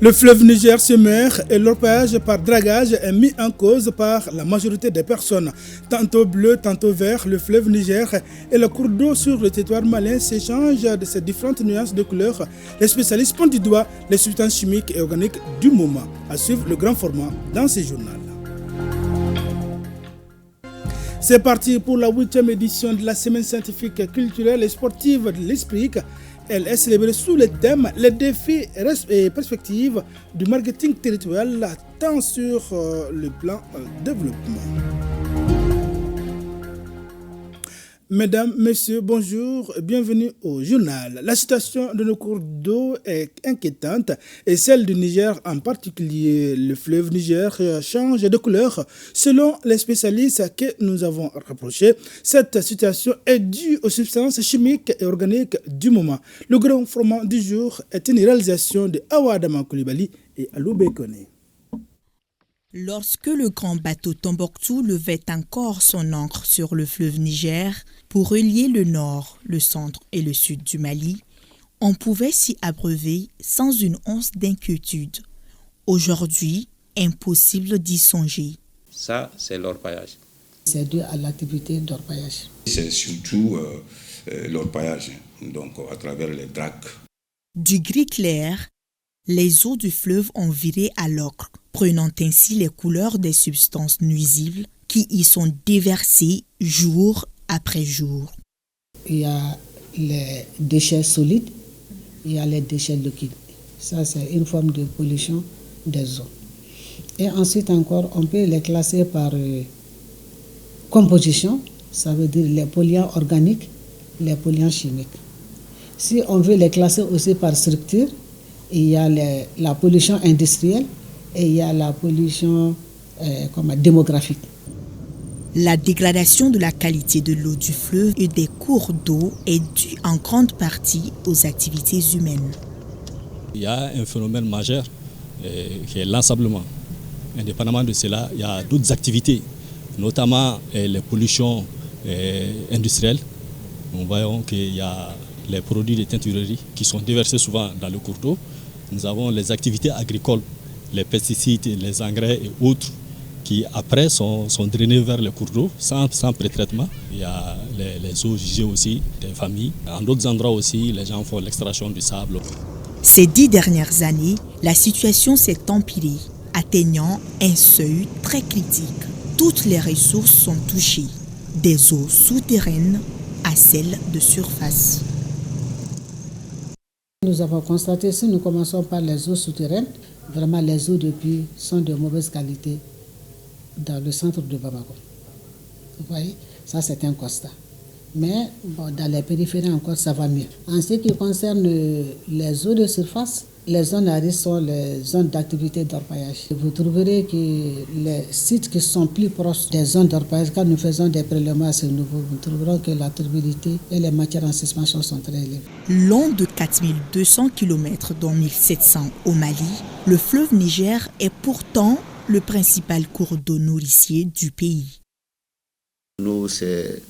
Le fleuve Niger se meurt et l'orpaillage par dragage est mis en cause par la majorité des personnes. Tantôt bleu, tantôt vert, le fleuve Niger et le cours d'eau sur le territoire malien s'échangent de ces différentes nuances de couleurs. Les spécialistes pointent du doigt les substances chimiques et organiques du moment. À suivre le grand format dans ce journal. C'est parti pour la 8e édition de la semaine scientifique, culturelle et sportive de l'Espric. Elle est célébrée sous le thème les défis et perspectives du marketing territorial, tant sur le plan développement. Mesdames, Messieurs, bonjour et bienvenue au journal. La situation de nos cours d'eau est inquiétante et celle du Niger en particulier. Le fleuve Niger change de couleur. Selon les spécialistes que nous avons rapprochés, cette situation est due aux substances chimiques et organiques du moment. Le grand format du jour est une réalisation de Awadama Koulibaly et Alou Bekone. Lorsque le grand bateau Tombouctou levait encore son ancre sur le fleuve Niger pour relier le nord, le centre et le sud du Mali, on pouvait s'y abreuver sans une once d'inquiétude. Aujourd'hui, impossible d'y songer. Ça, c'est l'orpaillage. C'est dû à l'activité d'orpaillage. C'est surtout l'orpaillage, donc à travers les dracs. Du gris clair, les eaux du fleuve ont viré à l'ocre, prenant ainsi les couleurs des substances nuisibles qui y sont déversées jour après jour. Il y a les déchets solides, il y a les déchets liquides. Ça, c'est une forme de pollution des eaux. Et ensuite encore, on peut les classer par composition, ça veut dire les polluants organiques, les polluants chimiques. Si on veut les classer aussi par structure, il y a la pollution industrielle et il y a la pollution démographique. La dégradation de la qualité de l'eau du fleuve et des cours d'eau est due en grande partie aux activités humaines. Il y a un phénomène majeur qui est l'ensablement. Indépendamment de cela, il y a d'autres activités, notamment les pollutions industrielles. Nous voyons qu'il y a les produits de teinturerie qui sont déversés souvent dans le cours d'eau. Nous avons les activités agricoles, les pesticides, les engrais et autres qui après sont drainés vers le cours d'eau sans pré-traitement. Il y a les eaux jugées aussi des familles. En d'autres endroits aussi, les gens font l'extraction du sable. Ces 10 dernières années, la situation s'est empirée, atteignant un seuil très critique. Toutes les ressources sont touchées, des eaux souterraines à celles de surface. Nous avons constaté, si nous commençons par les eaux souterraines, vraiment les eaux de puits sont de mauvaise qualité dans le centre de Bamako. Vous voyez, ça c'est un constat. Mais dans les périphéries encore, ça va mieux. En ce qui concerne les eaux de surface, les zones à risque sont les zones d'activité d'orpaillage. Vous trouverez que les sites qui sont plus proches des zones d'orpaillage, quand nous faisons des prélèvements à ce niveau, vous trouverez que la turbidité et les matières en suspension sont très élevées. Long de 4200 km, dont 1700 au Mali, le fleuve Niger est pourtant le principal cours d'eau nourricier du pays. Nous, c'est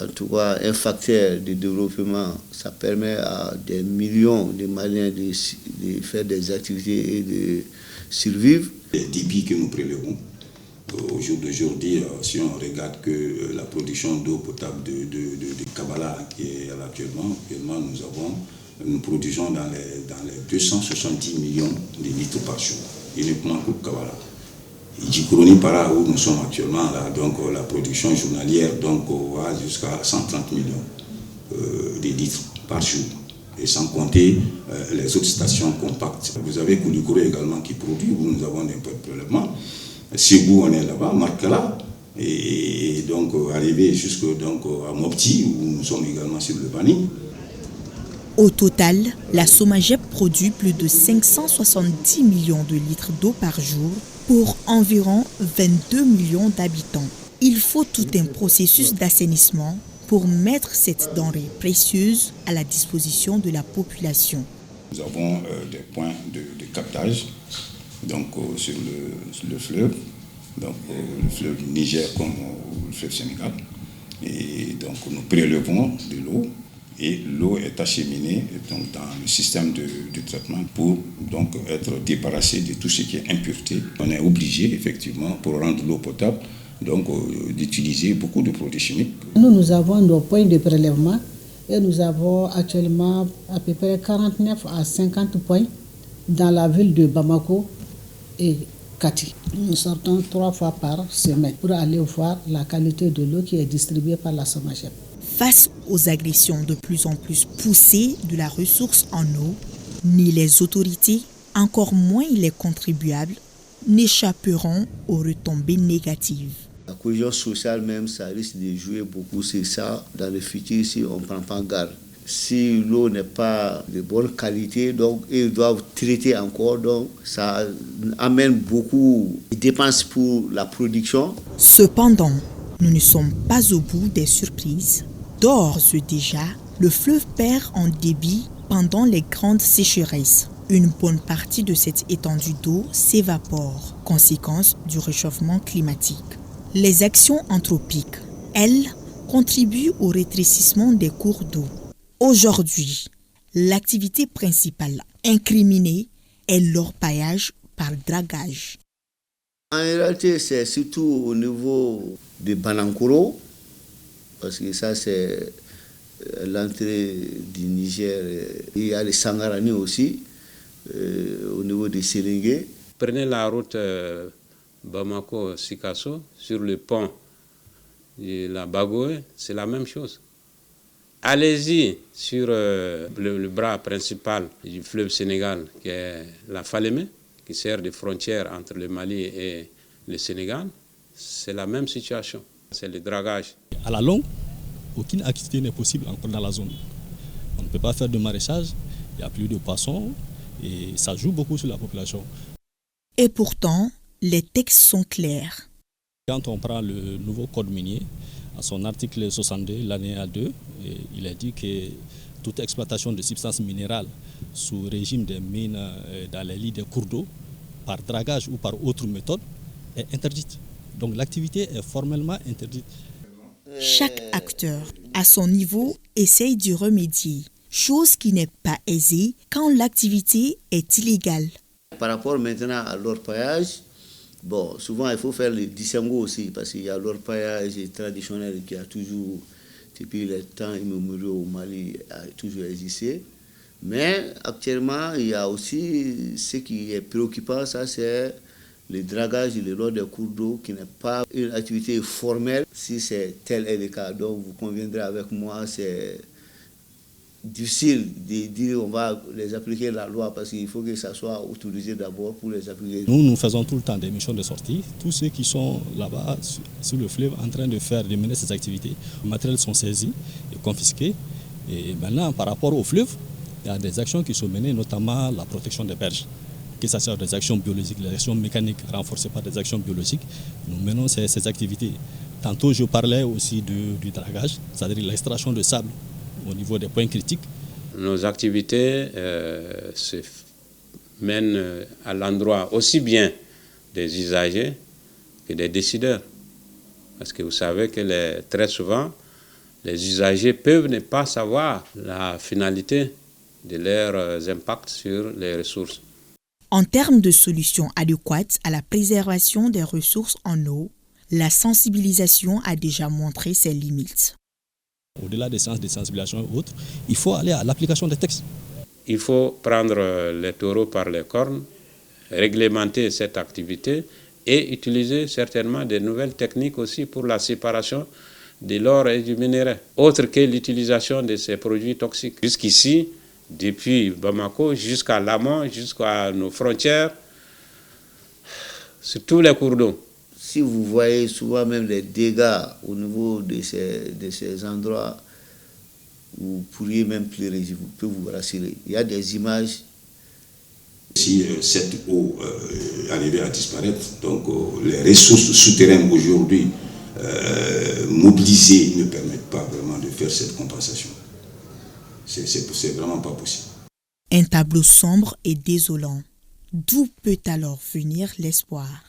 en tout cas un facteur de développement. Ça permet à des millions de Maliens de faire des activités et de survivre. Les débits que nous prélevons, au jour d'aujourd'hui, si on regarde que la production d'eau potable de Kabala qui est actuellement, nous produisons dans les 270 millions de litres par jour, uniquement pour Kabala. Djikroni par là où nous sommes actuellement, là, donc la production journalière va jusqu'à 130 millions de litres par jour. Et sans compter les autres stations compactes. Vous avez Koulikoro également qui produit, où nous avons des prélèvements. Sibou, on est là-bas, Markala, et donc arrivé jusqu'à Mopti, où nous sommes également sur le Bani. Au total, la Somagep produit plus de 570 millions de litres d'eau par jour pour environ 22 millions d'habitants. Il faut tout un processus d'assainissement pour mettre cette denrée précieuse à la disposition de la population. Nous avons des points de captage sur le fleuve, le fleuve Niger comme le fleuve Sénégal. Et donc nous prélevons de l'eau et l'eau est acheminée donc, dans le système de traitement pour donc, être débarrassé de tout ce qui est impureté. On est obligé effectivement pour rendre l'eau potable donc, d'utiliser beaucoup de produits chimiques. Nous avons nos points de prélèvement et nous avons actuellement à peu près 49 à 50 points dans la ville de Bamako et Kati. Nous sortons 3 fois par semaine pour aller voir la qualité de l'eau qui est distribuée par la SOMAGEP. Face aux agressions de plus en plus poussées de la ressource en eau, ni les autorités, encore moins les contribuables, n'échapperont aux retombées négatives. La cohésion sociale même, ça risque de jouer beaucoup sur ça dans le futur si on ne prend pas garde. Si l'eau n'est pas de bonne qualité, donc ils doivent traiter encore, donc ça amène beaucoup de dépenses pour la production. Cependant, nous ne sommes pas au bout des surprises. D'ores et déjà, le fleuve perd en débit pendant les grandes sécheresses. Une bonne partie de cette étendue d'eau s'évapore, conséquence du réchauffement climatique. Les actions anthropiques, elles, contribuent au rétrécissement des cours d'eau. Aujourd'hui, l'activité principale incriminée est l'orpaillage par dragage. En réalité, c'est surtout au niveau de Banankoro, parce que ça c'est l'entrée du Niger. Il y a les Sangarani aussi, au niveau de Sélégué. Prenez la route Bamako-Sikasso, sur le pont de la Bagoé, c'est la même chose. Allez-y sur le bras principal du fleuve Sénégal, qui est la Falémé, qui sert de frontière entre le Mali et le Sénégal. C'est la même situation, c'est le dragage. À la longue, aucune activité n'est possible encore dans la zone. On ne peut pas faire de maraîchage, il n'y a plus de poissons et ça joue beaucoup sur la population. Et pourtant, les textes sont clairs. Quand on prend le nouveau code minier, à son article 62, l'alinéa 2, il est dit que toute exploitation de substances minérales sous régime des mines dans les lits des cours d'eau, par dragage ou par autre méthode, est interdite. Donc l'activité est formellement interdite. Chaque acteur, à son niveau, essaye d'y remédier, chose qui n'est pas aisée quand l'activité est illégale. Par rapport maintenant à l'orpaillage, bon, souvent il faut faire le distinguo aussi, parce qu'il y a l'orpaillage traditionnel qui a toujours, depuis les temps immémoriaux au Mali, a toujours existé. Mais actuellement, il y a aussi ce qui est préoccupant, ça c'est le dragage le long des cours d'eau, qui n'est pas une activité formelle. Si c'est tel est le cas, donc vous conviendrez avec moi, c'est difficile de dire on va les appliquer la loi parce qu'il faut que ça soit autorisé d'abord pour les appliquer. Nous faisons tout le temps des missions de sortie. Tous ceux qui sont là-bas sur le fleuve en train de mener ces activités, les matériels sont saisis et confisqués. Et maintenant, par rapport au fleuve, il y a des actions qui sont menées, notamment la protection des berges. Que ce soit des actions biologiques, des actions mécaniques renforcées par des actions biologiques, nous menons ces activités. Tantôt, je parlais aussi du dragage, c'est-à-dire l'extraction de sable au niveau des points critiques. Nos activités se mènent à l'endroit aussi bien des usagers que des décideurs. Parce que vous savez que très souvent, les usagers peuvent ne pas savoir la finalité de leurs impacts sur les ressources. En termes de solutions adéquates à la préservation des ressources en eau, la sensibilisation a déjà montré ses limites. Au-delà des séances de sensibilisation et autres, il faut aller à l'application des textes. Il faut prendre les taureaux par les cornes, réglementer cette activité et utiliser certainement de nouvelles techniques aussi pour la séparation de l'or et du minerai, autre que l'utilisation de ces produits toxiques. Jusqu'ici, depuis Bamako jusqu'à l'amont, jusqu'à nos frontières, sur tous les cours d'eau. Si vous voyez souvent même les dégâts au niveau de ces endroits, vous pourriez même pleurer, je peux vous rassurer. Il y a des images. Si cette eau arrivait à disparaître, donc les ressources souterraines aujourd'hui mobilisées ne permettent pas vraiment de faire cette compensation. C'est vraiment pas possible. Un tableau sombre et désolant. D'où peut alors venir l'espoir?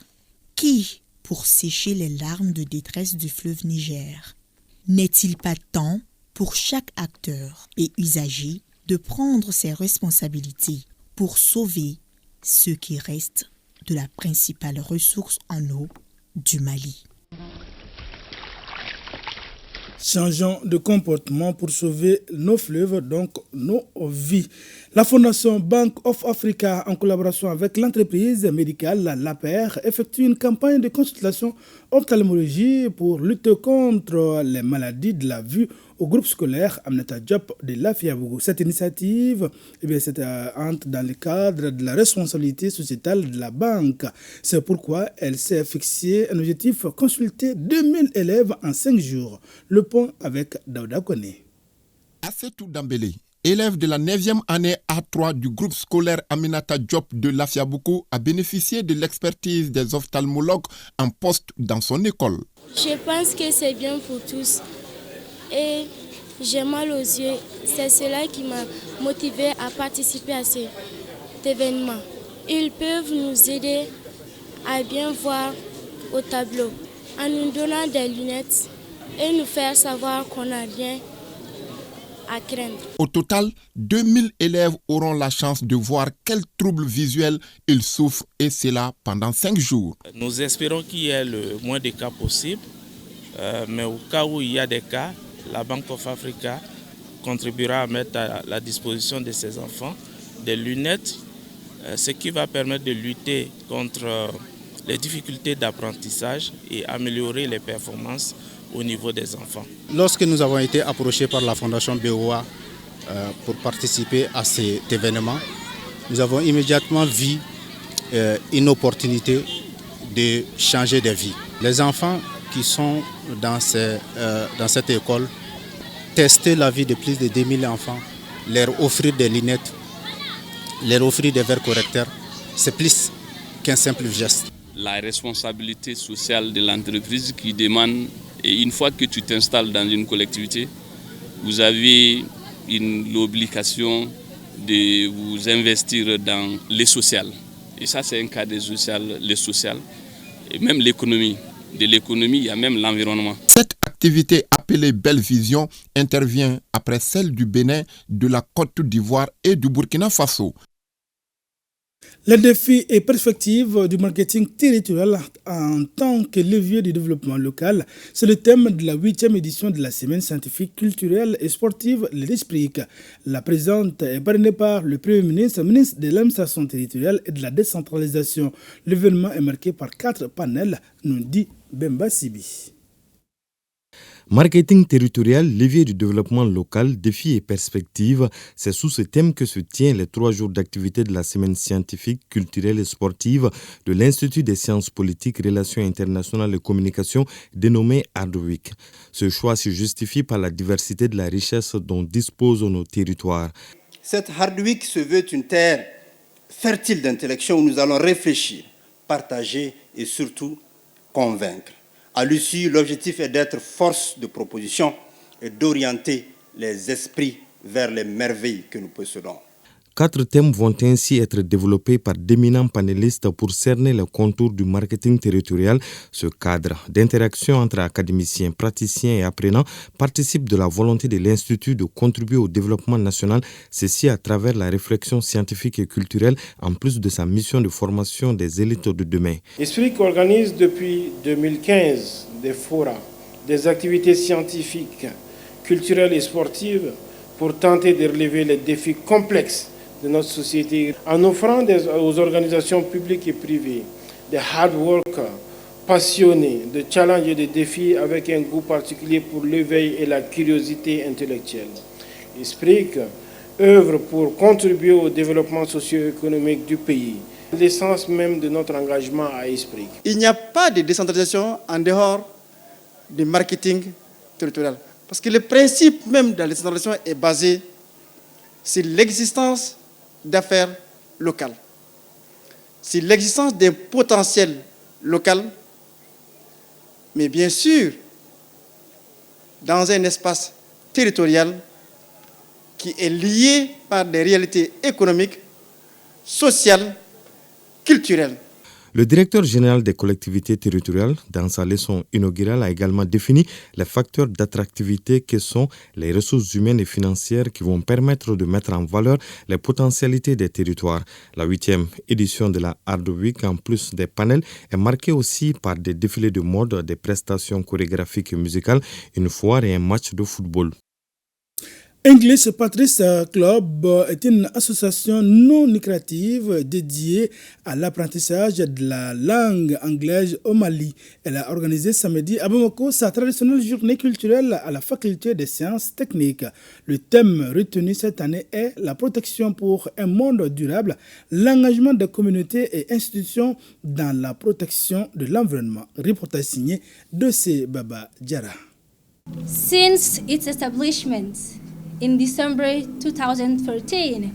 Qui pour sécher les larmes de détresse du fleuve Niger? N'est-il pas temps pour chaque acteur et usager de prendre ses responsabilités pour sauver ce qui reste de la principale ressource en eau du Mali. Changeons de comportement pour sauver nos fleuves, donc nos vies. La Fondation Bank of Africa, en collaboration avec l'entreprise médicale l'APR, effectue une campagne de consultation ophtalmologie pour lutter contre les maladies de la vue au groupe scolaire Aminata Diop de Lafiabougou. Cette initiative entre dans le cadre de la responsabilité sociétale de la banque. C'est pourquoi elle s'est fixé un objectif: consulter 2000 élèves en 5 jours. Le point avec Daouda Koné. Assetou Dambélé, élève de la 9e année A3 du groupe scolaire Aminata Diop de Lafiabougou, a bénéficié de l'expertise des ophtalmologues en poste dans son école. Je pense que c'est bien pour tous. Et j'ai mal aux yeux. C'est cela qui m'a motivé à participer à cet événement. Ils peuvent nous aider à bien voir au tableau en nous donnant des lunettes et nous faire savoir qu'on n'a rien à craindre. Au total, 2000 élèves auront la chance de voir quels troubles visuels ils souffrent, et cela pendant 5 jours. Nous espérons qu'il y ait le moins de cas possible, mais au cas où il y a des cas, la Bank of Africa contribuera à mettre à la disposition de ces enfants des lunettes, ce qui va permettre de lutter contre les difficultés d'apprentissage et améliorer les performances au niveau des enfants. Lorsque nous avons été approchés par la Fondation BOA pour participer à cet événement, nous avons immédiatement vu une opportunité de changer de vie. Les enfants qui sont dans cette école, tester la vie de plus de 2000 enfants, leur offrir des lunettes, leur offrir des verres correcteurs, c'est plus qu'un simple geste. La responsabilité sociale de l'entreprise qui demande, et une fois que tu t'installes dans une collectivité, vous avez l'obligation de vous investir dans le social. Et ça, c'est un cas de le social, et même l'économie. De l'économie, il y a même l'environnement. Cette activité appelée Belle Vision intervient après celle du Bénin, de la Côte d'Ivoire et du Burkina Faso. Les défis et perspectives du marketing territorial en tant que levier du développement local, c'est le thème de la 8e édition de la semaine scientifique, culturelle et sportive l'Esprit. La présente est parrainée par le Premier ministre, ministre de l'administration territoriale et de la décentralisation. L'événement est marqué par 4 panels, nous dit Bemba Sibi. Marketing territorial, levier du développement local, défis et perspectives, c'est sous ce thème que se tient les 3 jours d'activité de la semaine scientifique, culturelle et sportive de l'Institut des sciences politiques, relations internationales et communication dénommé Hardwick. Ce choix se justifie par la diversité de la richesse dont disposent nos territoires. Cette Hardwick se veut une terre fertile d'intellection où nous allons réfléchir, partager et surtout convaincre. À l'issue, l'objectif est d'être force de proposition et d'orienter les esprits vers les merveilles que nous possédons. 4 thèmes vont ainsi être développés par d'éminents panélistes pour cerner les contours du marketing territorial. Ce cadre d'interaction entre académiciens, praticiens et apprenants participe de la volonté de l'Institut de contribuer au développement national, ceci à travers la réflexion scientifique et culturelle, en plus de sa mission de formation des élites de demain. Esprit organise depuis 2015 des forums, des activités scientifiques, culturelles et sportives pour tenter de relever les défis complexes de notre société en offrant aux organisations publiques et privées des hard workers passionnés de challenges et de défis avec un goût particulier pour l'éveil et la curiosité intellectuelle. L'Esprit œuvre pour contribuer au développement socio-économique du pays, l'essence même de notre engagement à Esprit. Il n'y a pas de décentralisation en dehors du marketing territorial, parce que le principe même de la décentralisation est basé sur l'existence d'affaires locales, c'est l'existence d'un potentiel local, mais bien sûr dans un espace territorial qui est lié par des réalités économiques, sociales, culturelles. Le directeur général des collectivités territoriales, dans sa leçon inaugurale, a également défini les facteurs d'attractivité que sont les ressources humaines et financières qui vont permettre de mettre en valeur les potentialités des territoires. La 8e édition de la Art Week, en plus des panels, est marquée aussi par des défilés de mode, des prestations chorégraphiques et musicales, une foire et un match de football. English Patrice Club est une association non lucrative dédiée à l'apprentissage de la langue anglaise au Mali. Elle a organisé samedi à Bamako sa traditionnelle journée culturelle à la faculté des sciences techniques. Le thème retenu cette année est la protection pour un monde durable, l'engagement des communautés et institutions dans la protection de l'environnement. Reportage signé de C. Baba Diarra. Since its establishment in December 2013.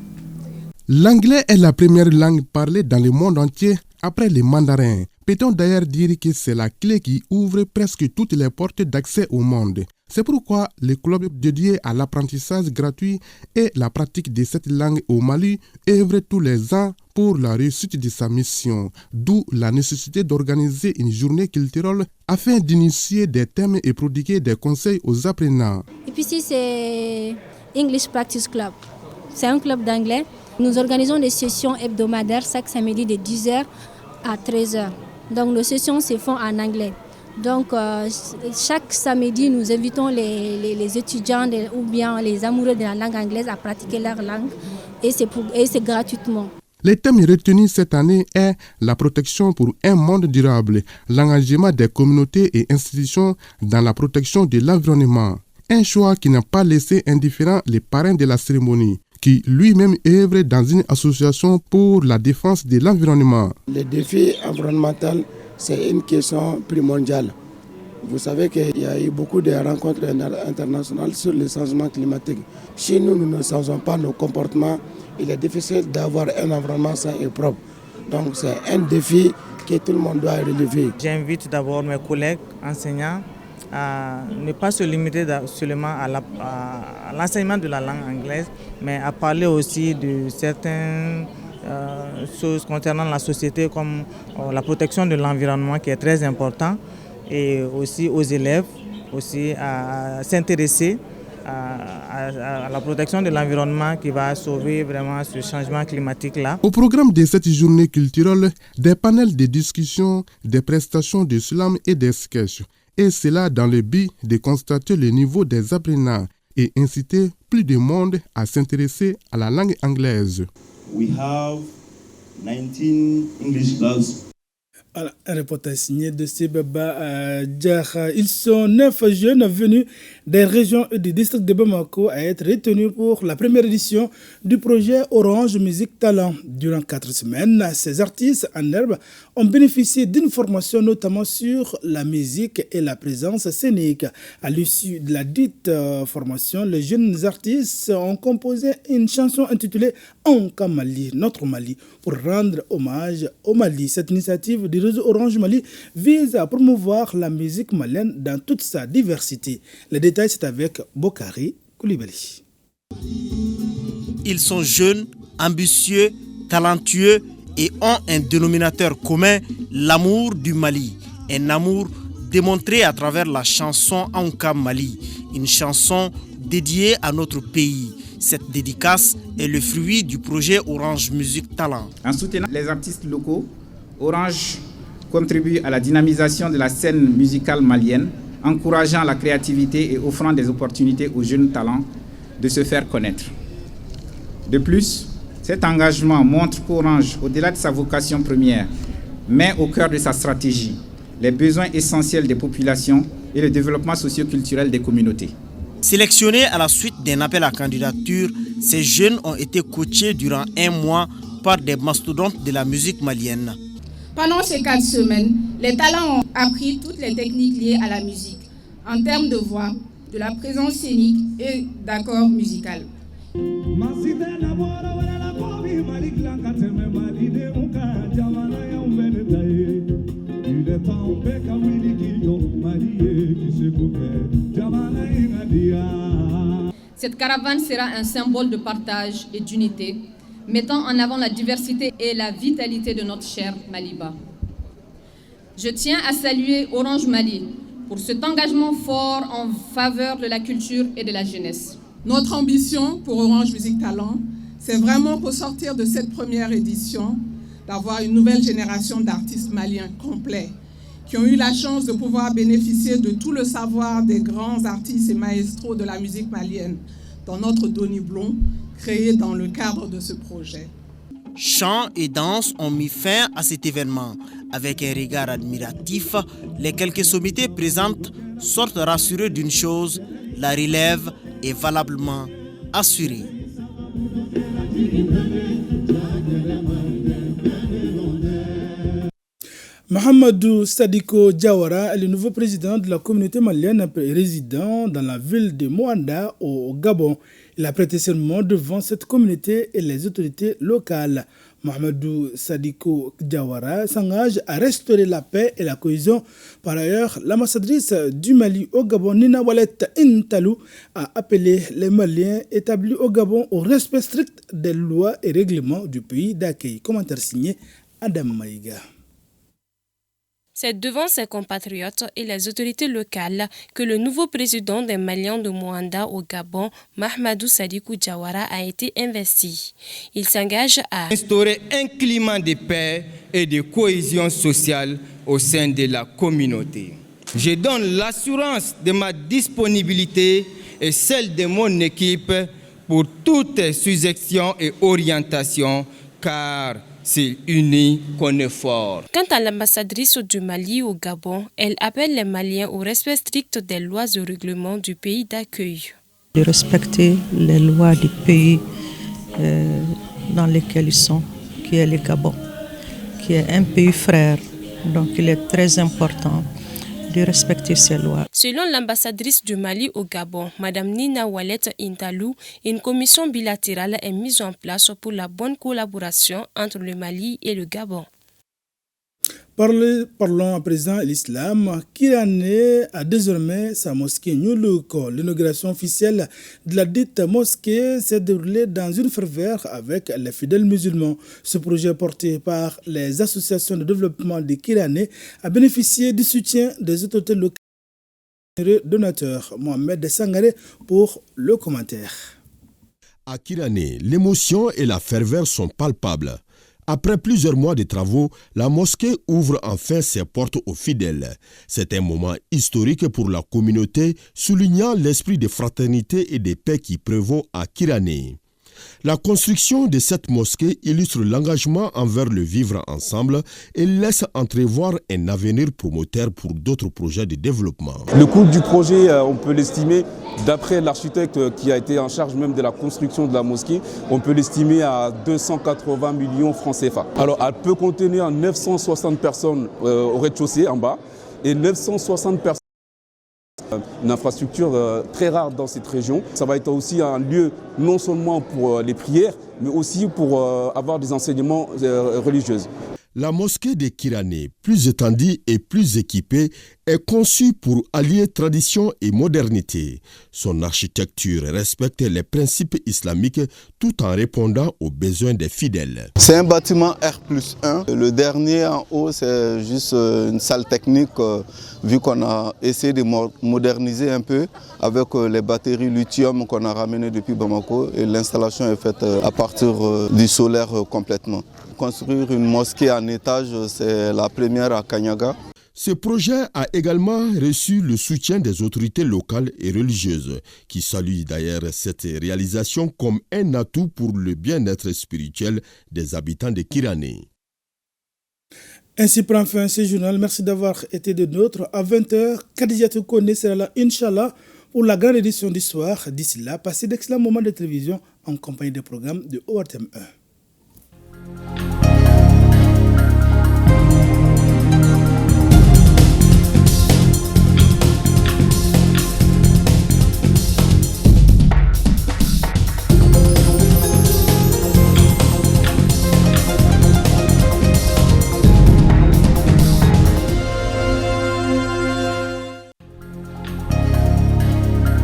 L'anglais est la première langue parlée dans le monde entier après le mandarin. Peut-on d'ailleurs dire que c'est la clé qui ouvre presque toutes les portes d'accès au monde. C'est pourquoi le club dédié à l'apprentissage gratuit et la pratique de cette langue au Mali œuvre tous les ans pour la réussite de sa mission, d'où la nécessité d'organiser une journée culturelle afin d'initier des thèmes et prodiguer des conseils aux apprenants. Et puis ici, c'est English Practice Club. C'est un club d'anglais. Nous organisons des sessions hebdomadaires chaque samedi de 10h à 13h. Donc, nos sessions se font en anglais. Donc, chaque samedi, nous invitons les étudiants ou bien les amoureux de la langue anglaise à pratiquer leur langue et c'est gratuitement. Le thème retenu cette année est la protection pour un monde durable, l'engagement des communautés et institutions dans la protection de l'environnement. Un choix qui n'a pas laissé indifférent les parrains de la cérémonie, qui lui-même œuvre dans une association pour la défense de l'environnement. Le défi environnemental, c'est une question primordiale. Vous savez qu'il y a eu beaucoup de rencontres internationales sur le changement climatique. Chez nous, nous ne changeons pas nos comportements. Il est difficile d'avoir un environnement sain et propre. Donc c'est un défi que tout le monde doit relever. J'invite d'abord mes collègues enseignants à ne pas se limiter seulement à l'enseignement de la langue anglaise, mais à parler aussi de certaines choses concernant la société comme la protection de l'environnement qui est très important, et aussi aux élèves aussi à s'intéresser à la protection de l'environnement qui va sauver vraiment ce changement climatique-là. Au programme de cette journée culturelle, des panels de discussion, des prestations de slam et des sketchs. Et cela dans le but de constater le niveau des apprenants et inciter plus de monde à s'intéresser à la langue anglaise. We have 19 English clubs. Voilà, un reportage signé de Sebaba Diarra. Ils sont 9 jeunes venus des régions et du district de Bamako à être retenus pour la première édition du projet Orange Musique Talent. Durant 4 semaines, ces artistes en herbe ont bénéficié d'une formation notamment sur la musique et la présence scénique. À l'issue de la dite formation, les jeunes artistes ont composé une chanson intitulée Anka Mali, notre Mali, pour rendre hommage au Mali. Cette initiative du réseau Orange Mali vise à promouvoir la musique malienne dans toute sa diversité. Les détails, c'est avec Bokari Koulibaly. Ils sont jeunes, ambitieux, talentueux et ont un dénominateur commun, l'amour du Mali. Un amour démontré à travers la chanson Anka Mali, une chanson dédiée à notre pays. Cette dédicace est le fruit du projet Orange Musique Talent. En soutenant les artistes locaux, Orange contribue à la dynamisation de la scène musicale malienne, encourageant la créativité et offrant des opportunités aux jeunes talents de se faire connaître. De plus, cet engagement montre qu'Orange, au-delà de sa vocation première, met au cœur de sa stratégie les besoins essentiels des populations et le développement socio-culturel des communautés. Sélectionnés à la suite d'un appel à candidature, ces jeunes ont été coachés durant 1 mois par des mastodontes de la musique malienne. Pendant ces 4 semaines, les talents ont appris toutes les techniques liées à la musique, en termes de voix, de la présence scénique et d'accords musicaux. Cette caravane sera un symbole de partage et d'unité, mettant en avant la diversité et la vitalité de notre cher Maliba. Je tiens à saluer Orange Mali pour cet engagement fort en faveur de la culture et de la jeunesse. Notre ambition pour Orange Music Talent, c'est vraiment pour sortir de cette première édition, d'avoir une nouvelle génération d'artistes maliens complets, qui ont eu la chance de pouvoir bénéficier de tout le savoir des grands artistes et maestros de la musique malienne dans notre Doni Blon, créé dans le cadre de ce projet. Chants et danses ont mis fin à cet événement. Avec un regard admiratif, les quelques sommités présentes sortent rassurés d'une chose, la relève est valablement assurée. Mahamadou Sadiko Diawara est le nouveau président de la communauté malienne résidant dans la ville de Moanda au Gabon. Il a prêté serment devant cette communauté et les autorités locales. Mahamadou Sadiko Diawara s'engage à restaurer la paix et la cohésion. Par ailleurs, l'ambassadrice du Mali au Gabon, Nina Wallet Intalou, a appelé les Maliens établis au Gabon au respect strict des lois et règlements du pays d'accueil. Commentaire signé Adam Maïga. C'est devant ses compatriotes et les autorités locales que le nouveau président des Maliens de Moanda au Gabon, Mahamadou Sadiko Diawara, a été investi. Il s'engage à instaurer un climat de paix et de cohésion sociale au sein de la communauté. Je donne l'assurance de ma disponibilité et celle de mon équipe pour toutes suggestions et orientations, car c'est uni qu'on est fort. Quant à l'ambassadrice du Mali au Gabon, elle appelle les Maliens au respect strict des lois et règlements du pays d'accueil. De respecter les lois du pays dans lequel ils sont, qui est le Gabon, qui est un pays frère. Donc il est très important de respecter ces lois. Selon l'ambassadrice du Mali au Gabon, Mme Nina Wallet Intalou, une commission bilatérale est mise en place pour la bonne collaboration entre le Mali et le Gabon. Parlons à présent de l'islam. Kirané a désormais sa mosquée New Look. L'inauguration officielle de la dite mosquée s'est déroulée dans une ferveur avec les fidèles musulmans. Ce projet porté par les associations de développement de Kirané a bénéficié du soutien des autorités locales et donateurs. Mohamed Sangaré pour le commentaire. À Kirané, l'émotion et la ferveur sont palpables. Après plusieurs mois de travaux, la mosquée ouvre enfin ses portes aux fidèles. C'est un moment historique pour la communauté, soulignant l'esprit de fraternité et de paix qui prévaut à Kirané. La construction de cette mosquée illustre l'engagement envers le vivre ensemble et laisse entrevoir un avenir promoteur pour d'autres projets de développement. Le coût du projet, on peut l'estimer, d'après l'architecte qui a été en charge même de la construction de la mosquée, on peut l'estimer à 280 millions francs CFA. Alors elle peut contenir 960 personnes au rez-de-chaussée en bas et 960 personnes. Une infrastructure très rare dans cette région. Ça va être aussi un lieu non seulement pour les prières, mais aussi pour avoir des enseignements religieux. La mosquée de Kirané, plus étendue et plus équipée, est conçue pour allier tradition et modernité. Son architecture respecte les principes islamiques tout en répondant aux besoins des fidèles. C'est un bâtiment R+1. Le dernier en haut, c'est juste une salle technique, vu qu'on a essayé de moderniser un peu avec les batteries lithium qu'on a ramenées depuis Bamako. Et l'installation est faite à partir du solaire complètement. Construire une mosquée en étage, c'est la première à Kanyaga. Ce projet a également reçu le soutien des autorités locales et religieuses, qui saluent d'ailleurs cette réalisation comme un atout pour le bien-être spirituel des habitants de Kirané. Ainsi prend fin ce journal. Merci d'avoir été de nôtres. À 20h, Khadija Toukone sera là, Inch'Allah, pour la grande édition du soir. D'ici là, passez d'excellents moments de télévision en compagnie des programmes de ORTM1.